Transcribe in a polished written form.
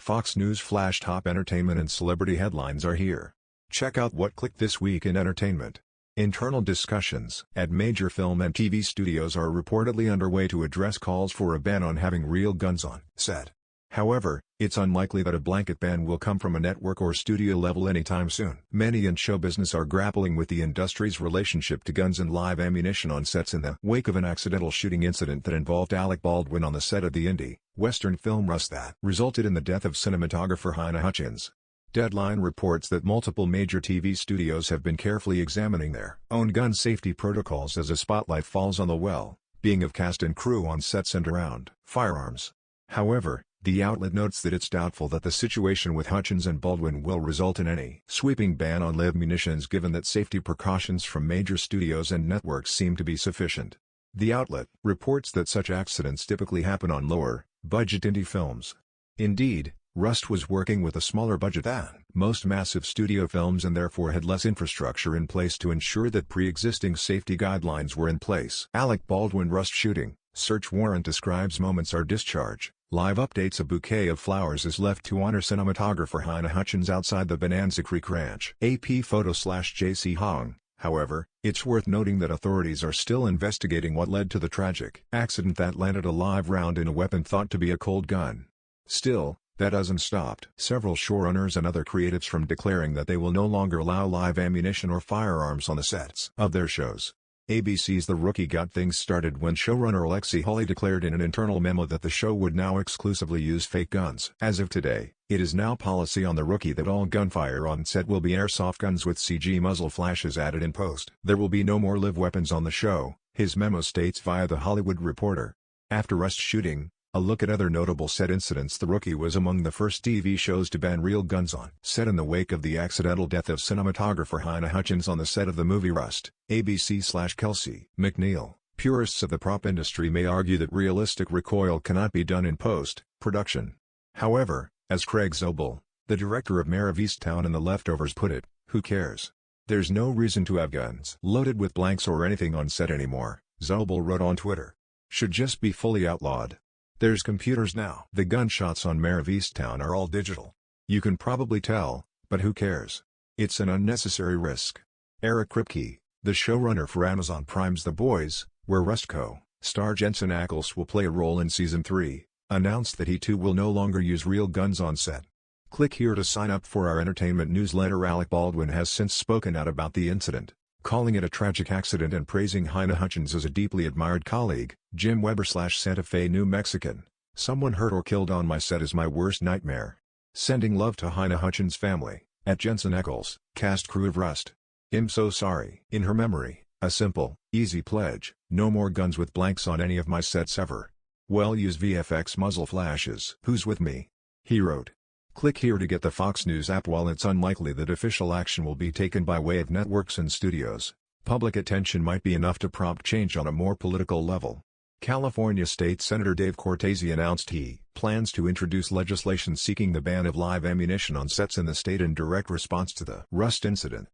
Fox News Flash top entertainment and celebrity headlines are here. Check out what clicked this week in entertainment. Internal discussions at major film and TV studios are reportedly underway to address calls for a ban on having real guns on set. However, it's unlikely that a blanket ban will come from a network or studio level anytime soon. Many in show business are grappling with the industry's relationship to guns and live ammunition on sets in the wake of an accidental shooting incident that involved Alec Baldwin on the set of the indie Western film Rust that resulted in the death of cinematographer Halyna Hutchins. Deadline reports that multiple major TV studios have been carefully examining their own gun safety protocols as a spotlight falls on the well-being of cast and crew on sets and around firearms. However, the outlet notes that it's doubtful that the situation with Hutchins and Baldwin will result in any sweeping ban on live munitions given that safety precautions from major studios and networks seem to be sufficient. The outlet reports that such accidents typically happen on lower-budget indie films. Indeed, Rust was working with a smaller budget than most massive studio films and therefore had less infrastructure in place to ensure that pre-existing safety guidelines were in place. Alec Baldwin Rust shooting, search warrant describes moments are discharge. Live updates a bouquet of flowers is left to honor cinematographer Halyna Hutchins outside the Bonanza Creek Ranch. AP photo/JC Hong. However, it's worth noting that authorities are still investigating what led to the tragic accident that landed a live round in a weapon thought to be a cold gun. Still, that hasn't stopped several showrunners and other creatives from declaring that they will no longer allow live ammunition or firearms on the sets of their shows. ABC's The Rookie got things started when showrunner Alexi Hawley declared in an internal memo that the show would now exclusively use fake guns. As of today, it is now policy on The Rookie that all gunfire on set will be airsoft guns with CG muzzle flashes added in post. There will be no more live weapons on the show, his memo states via The Hollywood Reporter. After Rust shooting, a look at other notable set incidents. The Rookie was among the first TV shows to ban real guns on set in the wake of the accidental death of cinematographer Halyna Hutchins on the set of the movie Rust. ABC/Kelsey McNeil. Purists of the prop industry may argue that realistic recoil cannot be done in post-production. However, as Craig Zobel, the director of Mare of Easttown and The Leftovers put it, who cares? There's no reason to have guns loaded with blanks or anything on set anymore, Zobel wrote on Twitter. Should just be fully outlawed. There's computers now. The gunshots on Mare of Easttown are all digital. You can probably tell, but who cares? It's an unnecessary risk. Eric Kripke, the showrunner for Amazon Prime's The Boys, where Rust co-star Jensen Ackles will play a role in Season 3, announced that he too will no longer use real guns on set. Click here to sign up for our entertainment newsletter. Alec Baldwin has since spoken out about the incident, calling it a tragic accident and praising Halyna Hutchins as a deeply admired colleague. Jim Weber/Santa Fe, New Mexican. Someone hurt or killed on my set is my worst nightmare. Sending love to Halyna Hutchins' family. At Jensen Ackles, cast crew of Rust. I'm so sorry. In her memory, a simple, easy pledge: no more guns with blanks on any of my sets ever. Well, use VFX muzzle flashes. Who's with me? He wrote. Click here to get the Fox News app. While it's unlikely that official action will be taken by way of networks and studios, public attention might be enough to prompt change on a more political level. California State Senator Dave Cortese announced he plans to introduce legislation seeking the ban of live ammunition on sets in the state in direct response to the Rust incident.